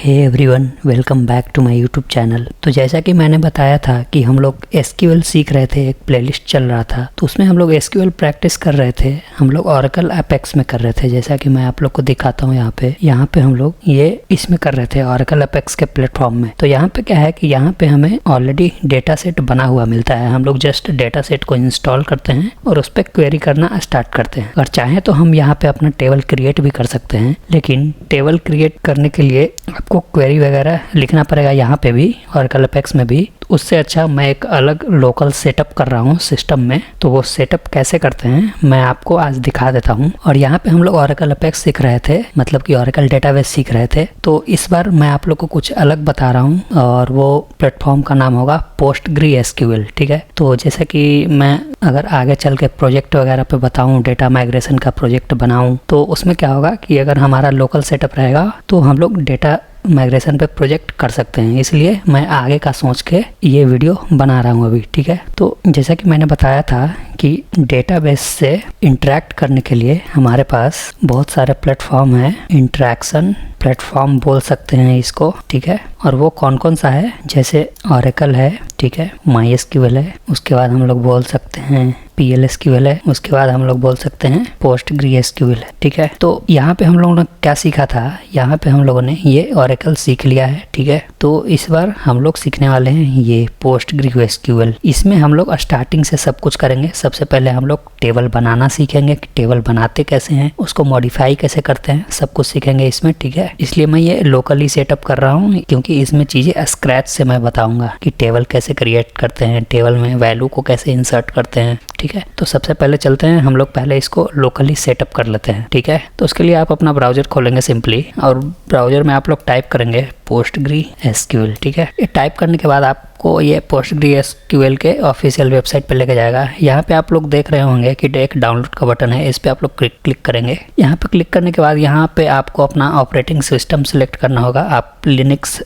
Hey everyone, welcome back to my YouTube channel. तो जैसा कि मैंने बताया था कि हम लोग एसक्यूएल सीख रहे थे, एक प्लेलिस्ट चल रहा था, तो उसमें हम लोग एसक्यूएल प्रैक्टिस कर रहे थे। हम लोग ओरेकल एपेक्स में कर रहे थे, जैसा कि मैं आप लोग को दिखाता हूँ। यहाँ पे हम लोग ये इसमें कर रहे थे, ओरेकल एपेक्स के प्लेटफॉर्म में। तो यहाँ पे क्या है कि यहाँ पे हमें ऑलरेडी डेटा सेट बना हुआ मिलता है। हम लोग जस्ट डेटा सेट को इंस्टॉल करते हैं और उस पर क्वेरी करना स्टार्ट करते हैं। अगर चाहें तो हम यहाँ पे अपना टेबल क्रिएट भी कर सकते हैं, लेकिन टेबल क्रिएट करने के लिए आपको क्वेरी वगैरह लिखना पड़ेगा यहाँ पे भी, ओरेकल एपेक्स में भी। उससे अच्छा मैं एक अलग लोकल सेटअप कर रहा हूँ सिस्टम में। तो वो सेटअप कैसे करते हैं मैं आपको आज दिखा देता हूँ। और यहाँ पे हम लोग ओरेकल एपेक्स सीख रहे थे, मतलब कि ओरेकल डेटाबेस सीख रहे थे। तो इस बार मैं आप लोग को कुछ अलग बता रहा हूँ और वो प्लेटफॉर्म का नाम होगा पोस्टग्रीएसक्यूएल। ठीक है, तो जैसे कि मैं अगर आगे चल के प्रोजेक्ट वगैरह पे बताऊँ, डेटा माइग्रेशन का प्रोजेक्ट बनाऊँ, तो उसमें क्या होगा कि अगर हमारा लोकल सेटअप रहेगा तो हम लोग डेटा माइग्रेशन पे प्रोजेक्ट कर सकते हैं। इसलिए मैं आगे का सोच के ये वीडियो बना रहा हूँ अभी। ठीक है, तो जैसा कि मैंने बताया था कि डेटाबेस से इंटरेक्ट करने के लिए हमारे पास बहुत सारे प्लेटफॉर्म हैं। इंटरेक्शन प्लेटफॉर्म बोल सकते हैं इसको। ठीक है, और वो कौन कौन सा है, जैसे ओरेकल है, ठीक है, माईएसक्यूएल है, उसके बाद हम लोग बोल सकते हैं पीएलएसक्यूएल है, उसके बाद हम लोग बोल सकते हैं पोस्टग्रीएसक्यूएल है। ठीक है, तो यहाँ पे हम लोगों ने क्या सीखा था, यहाँ पे हम लोगों ने ये ओरेकल सीख लिया है। ठीक है, तो इस बार हम लोग सीखने वाले हैं ये पोस्टग्रीएसक्यूएल। इसमें हम लोग स्टार्टिंग से सब कुछ करेंगे। सबसे पहले हम लोग टेबल बनाना सीखेंगे कि टेबल बनाते कैसे हैं, उसको मॉडिफाई कैसे करते हैं, सब कुछ सीखेंगे इसमें। ठीक है, इसलिए मैं ये लोकली सेटअप कर रहा हूँ, क्योंकि इसमें चीज़ें स्क्रैच से मैं बताऊंगा कि टेबल कैसे क्रिएट करते हैं, टेबल में वैल्यू को कैसे इंसर्ट करते हैं। ठीक है, तो सबसे पहले चलते हैं, हम लोग पहले इसको लोकली सेटअप कर लेते हैं। ठीक है, तो उसके लिए आप अपना ब्राउजर खोलेंगे सिंपली, और ब्राउजर में आप लोग टाइप करेंगे पोस्टग्रीएसक्यूएल। ठीक है, ये टाइप करने के बाद आपको ये पोस्टग्रीएसक्यूएल के ऑफिशियल वेबसाइट पे लेके जाएगा। यहाँ पे आप लोग देख रहे होंगे कि एक डाउनलोड का बटन है, इस पे आप लोग क्लिक करेंगे। यहाँ पे क्लिक करने के बाद यहाँ पे आपको अपना ऑपरेटिंग सिस्टम सेलेक्ट करना होगा। आप लिनक्स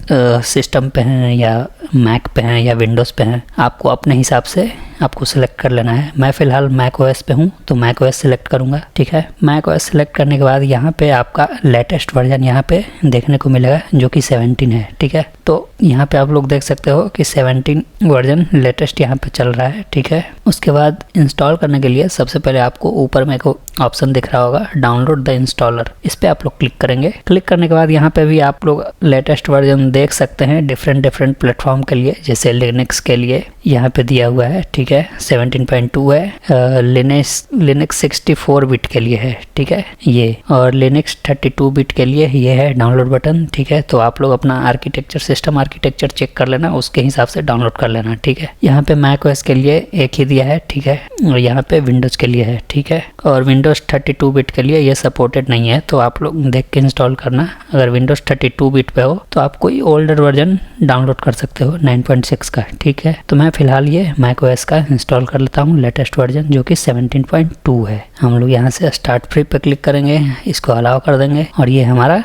सिस्टम पे हैं या मैक पे हैं या विंडोज़ पे हैं, आपको अपने हिसाब से आपको सेलेक्ट कर लेना है। मैं फ़िलहाल मैक ओएस पे हूँ तो मैक ओएस सेलेक्ट करूँगा। ठीक है, मैक ओएस सेलेक्ट करने के बाद यहाँ पे आपका लेटेस्ट वर्जन यहाँ पे देखने को मिलेगा, जो कि 17 है। ठीक है, तो यहाँ पे आप लोग देख सकते हो कि 17 वर्जन लेटेस्ट यहाँ पे चल रहा है। ठीक है, उसके बाद इंस्टॉल करने के लिए सबसे पहले आपको ऊपर में को ऑप्शन दिख रहा होगा, डाउनलोड द इंस्टॉलर। इस पे आप लोग क्लिक करेंगे। क्लिक करने के बाद यहाँ पे भी आप लोग लेटेस्ट वर्जन देख सकते हैं डिफरेंट प्लेटफॉर्म के लिए। जैसे लिनक्स के लिए यहाँ पे दिया हुआ है, ठीक है, 17.2 है। लिनक्स 64 बिट के लिए है, ठीक है ये, और लिनक्स 32 बिट के लिए ये है डाउनलोड बटन। ठीक है, तो आप लोग अपना आर्किटेक्चर, सिस्टम आर्किटेक्चर चेक कर लेना, उसके हिसाब से डाउनलोड कर लेना। ठीक है, यहाँ पे मैक ओएस के लिए एक ही दिया है। ठीक है, और यहाँ पे विंडोज के लिए है। ठीक है, और विंडोज 32 बिट के लिए ये सपोर्टेड नहीं है, तो आप लोग देख के इंस्टॉल करना। अगर विंडोज 32 बिट पे हो तो आप कोई ओल्डर वर्जन डाउनलोड कर सकते हो 9.6 का। ठीक है, तो मैं फिलहाल ये मैक ओएस का इंस्टॉल कर लेता हूँ, लेटेस्ट वर्जन जो कि 17.2 है। हम लोग यहाँ से स्टार्ट फ्री पे क्लिक करेंगे, इसको अलाउ कर देंगे और ये हमारा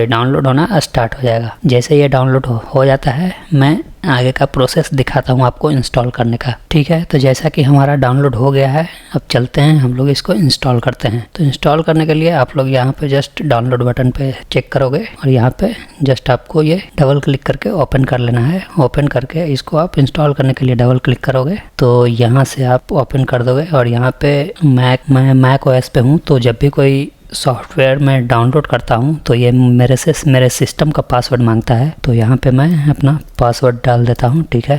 डाउनलोड होना स्टार्ट हो जाएगा। जैसे ये डाउनलोड हो जाता है, मैं आगे का प्रोसेस दिखाता हूँ आपको इंस्टॉल करने का। ठीक है, तो जैसा कि हमारा डाउनलोड हो गया है, अब चलते हैं हम लोग इसको इंस्टॉल करते हैं। तो इंस्टॉल करने के लिए आप लोग यहाँ पे जस्ट डाउनलोड बटन पे चेक करोगे और यहाँ पे जस्ट आपको ये डबल क्लिक करके ओपन कर लेना है। ओपन करके इसको आप इंस्टॉल करने के लिए डबल क्लिक करोगे तो यहाँ से आप ओपन कर दोगे। और यहाँ पे मैं मैक ओएस पे हूँ, तो जब भी कोई सॉफ्टवेयर में डाउनलोड करता हूँ तो ये मेरे सिस्टम का पासवर्ड मांगता है, तो यहाँ पे मैं अपना पासवर्ड डाल देता हूँ। ठीक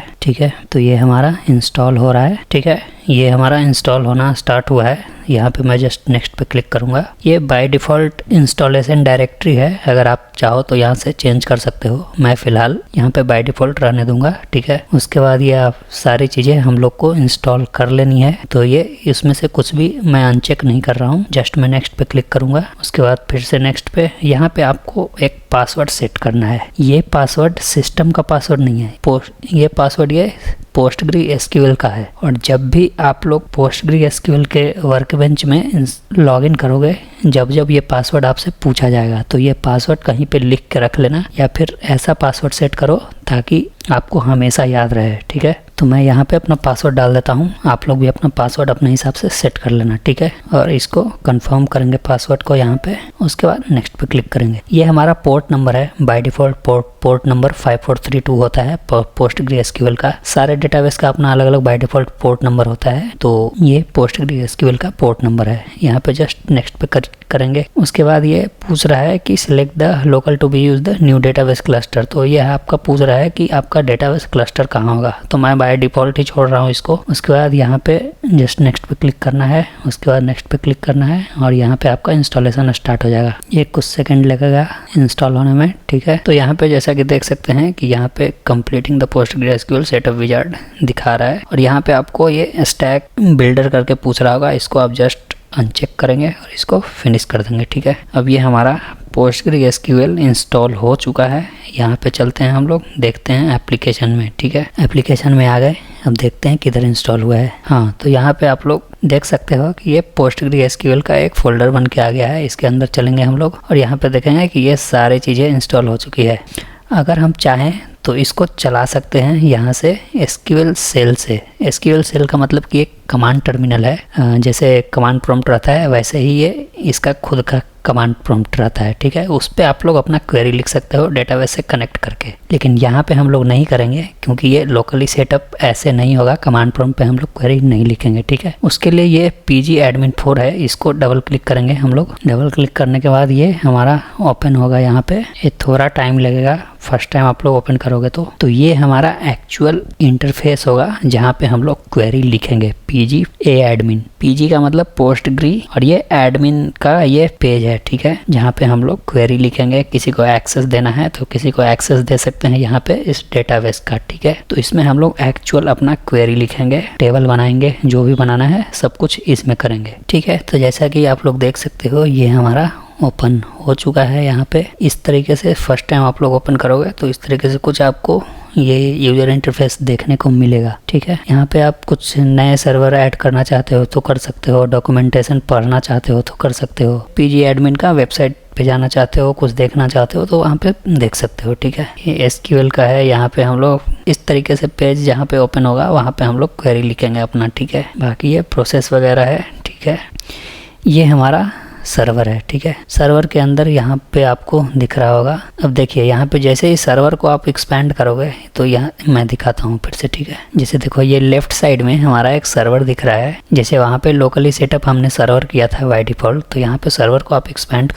है, तो ये हमारा इंस्टॉल हो रहा है। ठीक है, ये हमारा इंस्टॉल होना स्टार्ट हुआ है। यहाँ पे मैं जस्ट नेक्स्ट पे क्लिक करूँगा। ये बाय डिफ़ॉल्ट इंस्टॉलेशन डायरेक्टरी है, अगर आप चाहो तो यहाँ से चेंज कर सकते हो। मैं फ़िलहाल यहाँ पे बाय डिफ़ॉल्ट रहने दूंगा। ठीक है, उसके बाद ये आप सारी चीज़ें हम लोग को इंस्टॉल कर लेनी है, तो ये इसमें से कुछ भी मैं अनचेक नहीं कर रहा हूँ। जस्ट मैं नेक्स्ट पे क्लिक करूँगा, उसके बाद फिर से नेक्स्ट पे। यहाँ पे आपको एक पासवर्ड सेट करना है। ये पासवर्ड सिस्टम का पासवर्ड नहीं है, ये पासवर्ड ये पोस्टग्रीएसक्यूएल का है। और जब भी आप लोग पोस्टग्रीएसक्यूएल के वर्कबेंच में लॉगिन करोगे, जब ये पासवर्ड आपसे पूछा जाएगा तो ये पासवर्ड कहीं पे लिख के रख लेना, या फिर ऐसा पासवर्ड सेट करो ताकि आपको हमेशा याद रहे। ठीक है, तो मैं यहाँ पे अपना पासवर्ड डाल देता हूँ, आप लोग भी अपना पासवर्ड अपने हिसाब से सेट कर लेना, ठीक है। और इसको कंफर्म करेंगे पासवर्ड को यहाँ पे, उसके बाद नेक्स्ट पे क्लिक करेंगे। ये हमारा पोर्ट नंबर है, बाय डिफॉल्ट पोर्ट नंबर 5432 होता है PostgreSQL का। सारे डेटाबेस का अपना अलग अलग बाय डिफॉल्ट पोर्ट नंबर होता है, तो ये PostgreSQL का पोर्ट नंबर है। यहाँ पे जस्ट नेक्स्ट पे करेंगे। उसके बाद ये पूछ रहा है कि select the local to be use the new database cluster, तो ये आपका पूछ रहा है कि आपका डेटाबेस क्लस्टर कहाँ होगा, तो मैं बाय डिफॉल्ट ही छोड़ रहा हूँ इसको। उसके बाद यहाँ पे जस्ट नेक्स्ट पे क्लिक करना है, उसके बाद नेक्स्ट पे क्लिक करना है और यहाँ पे आपका इंस्टॉलेशन स्टार्ट हो जाएगा। ये कुछ सेकंड लगेगा इंस्टॉल होने में, ठीक है। तो यहाँ पे जैसा कि देख सकते हैं कि यहाँ पे completing the PostgreSQL setup wizard दिखा रहा है और यहाँ पे आपको ये स्टैक बिल्डर करके पूछ रहा होगा, इसको आप जस्ट अनचेक करेंगे और इसको फिनिश कर देंगे, ठीक है। अब ये हमारा PostgreSQL इंस्टॉल हो चुका है। यहाँ पे चलते हैं हम लोग, देखते हैं एप्लीकेशन में, ठीक है। एप्लीकेशन में आ गए, अब देखते हैं किधर इंस्टॉल हुआ है। हाँ, तो यहाँ पे आप लोग देख सकते हो कि ये PostgreSQL का एक फोल्डर बन के आ गया है। इसके अंदर चलेंगे हम लोग और यहाँ पे देखेंगे कि ये सारी चीज़ें इंस्टॉल हो चुकी है। अगर हम चाहें तो इसको चला सकते हैं यहाँ से SQL सेल से। SQL सेल का मतलब कि एक कमांड टर्मिनल है, जैसे कमांड प्रॉम्प्ट रहता है वैसे ही ये इसका खुद का कमांड प्रॉम्प्ट रहता है, ठीक है। उस पर आप लोग अपना क्वेरी लिख सकते हो डेटाबेस से कनेक्ट करके, लेकिन यहाँ पे हम लोग नहीं करेंगे क्योंकि ये लोकली सेटअप ऐसे नहीं होगा। कमांड प्रॉम्प्ट पे हम लोग क्वेरी नहीं लिखेंगे, ठीक है। उसके लिए ये pgadmin4 है, इसको डबल क्लिक करेंगे हम लोग। डबल क्लिक करने के बाद ये हमारा ओपन होगा। यहाँ पे ये थोड़ा टाइम लगेगा, फर्स्ट टाइम आप लोग ओपन करोगे तो ये हमारा एक्चुअल इंटरफेस होगा जहाँ पे हम लोग क्वेरी लिखेंगे। pgadmin, pg का मतलब पोस्टग्री और ये एडमिन का ये पेज है, ठीक है, जहाँ पे हम लोग क्वेरी लिखेंगे। किसी को एक्सेस देना है तो किसी को एक्सेस दे सकते हैं यहाँ पे इस डेटाबेस का, ठीक है। तो इसमें हम लोग एक्चुअल अपना क्वेरी लिखेंगे, टेबल बनाएंगे, जो भी बनाना है सब कुछ इसमें करेंगे, ठीक है। तो जैसा कि आप लोग देख सकते हो ये हमारा ओपन हो चुका है। यहाँ पे इस तरीके से फर्स्ट टाइम आप लोग ओपन करोगे तो इस तरीके से कुछ आपको ये यूजर इंटरफेस देखने को मिलेगा, ठीक है। यहाँ पे आप कुछ नए सर्वर ऐड करना चाहते हो तो कर सकते हो, डॉक्यूमेंटेशन पढ़ना चाहते हो तो कर सकते हो, pgadmin का वेबसाइट पे जाना चाहते हो, कुछ देखना चाहते हो तो वहाँ पे देख सकते हो, ठीक है। ये SQL का है। यहाँ पे हम लोग इस तरीके से पेज जहाँ पे ओपन होगा वहाँ पे हम लोग क्वेरी लिखेंगे अपना, ठीक है। बाकी ये प्रोसेस वगैरह है, ठीक है। ये हमारा सर्वर है, ठीक है। सर्वर के अंदर यहाँ पे आपको दिख रहा होगा। अब देखिए यहाँ पे जैसे ही सर्वर को आप एक्सपैंड करोगे तो यहाँ मैं दिखाता हूँ फिर से, ठीक है। जैसे देखो ये लेफ्ट साइड में हमारा एक सर्वर दिख रहा है, जैसे वहाँ पे लोकली सेटअप हमने सर्वर किया था बाय डिफॉल्ट, तो यहाँ पे सर्वर को आप एक्सपैंड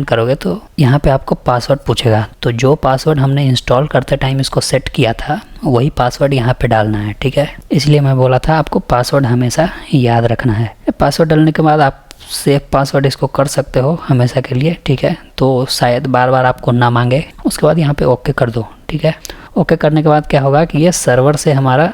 करोगे तो यहाँ पे आपको पासवर्ड पूछेगा। तो जो पासवर्ड हमने इंस्टॉल करते टाइम इसको सेट किया था वही पासवर्ड यहाँ पे डालना है, ठीक है। इसलिए मैं बोला था आपको पासवर्ड हमेशा याद रखना है। पासवर्ड डालने के बाद आप सेव पासवर्ड इसको कर सकते हो हमेशा के लिए, ठीक है। तो शायद बार बार आपको ना मांगे। उसके बाद यहाँ पे ओके कर दो, ठीक है। ओके करने के बाद क्या होगा कि ये सर्वर से हमारा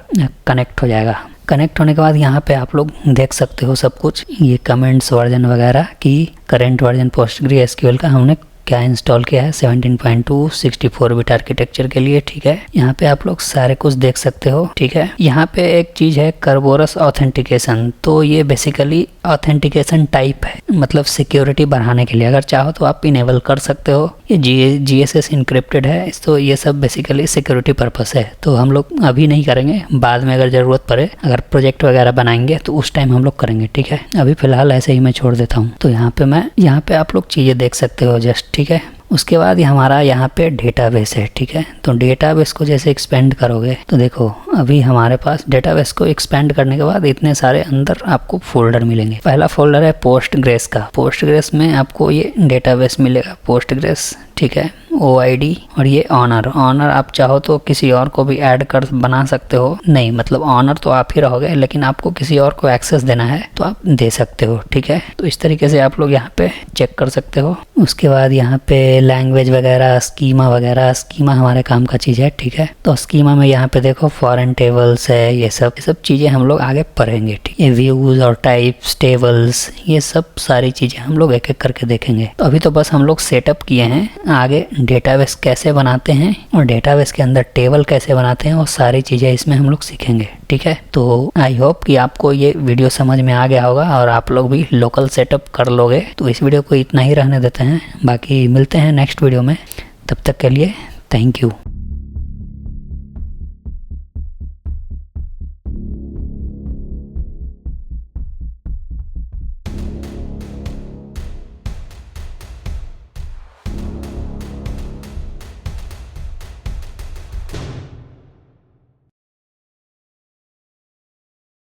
कनेक्ट हो जाएगा। कनेक्ट होने के बाद यहाँ पे आप लोग देख सकते हो सब कुछ, ये कमेंट्स वर्जन वगैरह की करेंट वर्जन PostgreSQL का हमने क्या इंस्टॉल किया है 17.2 64 बिट आर्किटेक्चर के लिए, ठीक है। यहाँ पे आप लोग सारे कुछ देख सकते हो, ठीक है। यहाँ पे एक चीज है Kerberos ऑथेंटिकेशन, तो ये बेसिकली ऑथेंटिकेशन टाइप है, मतलब सिक्योरिटी बढ़ाने के लिए। अगर चाहो तो आप इनेबल कर सकते हो। ये GSS इनक्रिप्टेड है, तो ये सब बेसिकली सिक्योरिटी पर्पस है। तो हम लोग अभी नहीं करेंगे, बाद में अगर ज़रूरत पड़े, अगर प्रोजेक्ट वगैरह बनाएंगे तो उस टाइम हम लोग करेंगे, ठीक है। अभी फिलहाल ऐसे ही मैं छोड़ देता हूँ। तो यहाँ पे आप लोग चीज़ें देख सकते हो जस्ट, ठीक है। उसके बाद हमारा यहाँ पे डेटाबेस है, ठीक है। तो डेटाबेस को जैसे एक्सपेंड करोगे तो देखो अभी हमारे पास डेटाबेस को एक्सपेंड करने के बाद इतने सारे अंदर आपको फोल्डर मिलेंगे। पहला फोल्डर है पोस्टग्रेस का। पोस्टग्रेस में आपको ये डेटाबेस मिलेगा पोस्टग्रेस, ठीक है, OID। और ये ऑनर आप चाहो तो किसी और को भी ऐड कर बना सकते हो। नहीं, मतलब ऑनर तो आप ही रहोगे, लेकिन आपको किसी और को एक्सेस देना है तो आप दे सकते हो, ठीक है। तो इस तरीके से आप लोग यहाँ पे चेक कर सकते हो। उसके बाद यहाँ पे लैंग्वेज वगैरह, स्कीमा हमारे काम का चीज़ है, ठीक है। तो स्कीमा में यहाँ पे देखो फॉरेन टेबल्स है, ये सब चीज़ें हम लोग आगे पढ़ेंगे, ठीक है। व्यूज और टाइप्स, टेबल्स, ये सब सारी चीज़ें हम लोग एक एक करके देखेंगे। तो अभी तो बस हम लोग सेटअप किए हैं, आगे डेटाबेस कैसे बनाते हैं और डेटाबेस के अंदर टेबल कैसे बनाते हैं, वो सारी चीज़ें इसमें हम लोग सीखेंगे, ठीक है। तो आई होप कि आपको ये वीडियो समझ में आ गया होगा और आप लोग भी लोकल सेटअप कर लोगे। तो इस वीडियो को इतना ही रहने देते हैं, बाकी मिलते हैं नेक्स्ट वीडियो में। तब तक के लिए थैंक यू।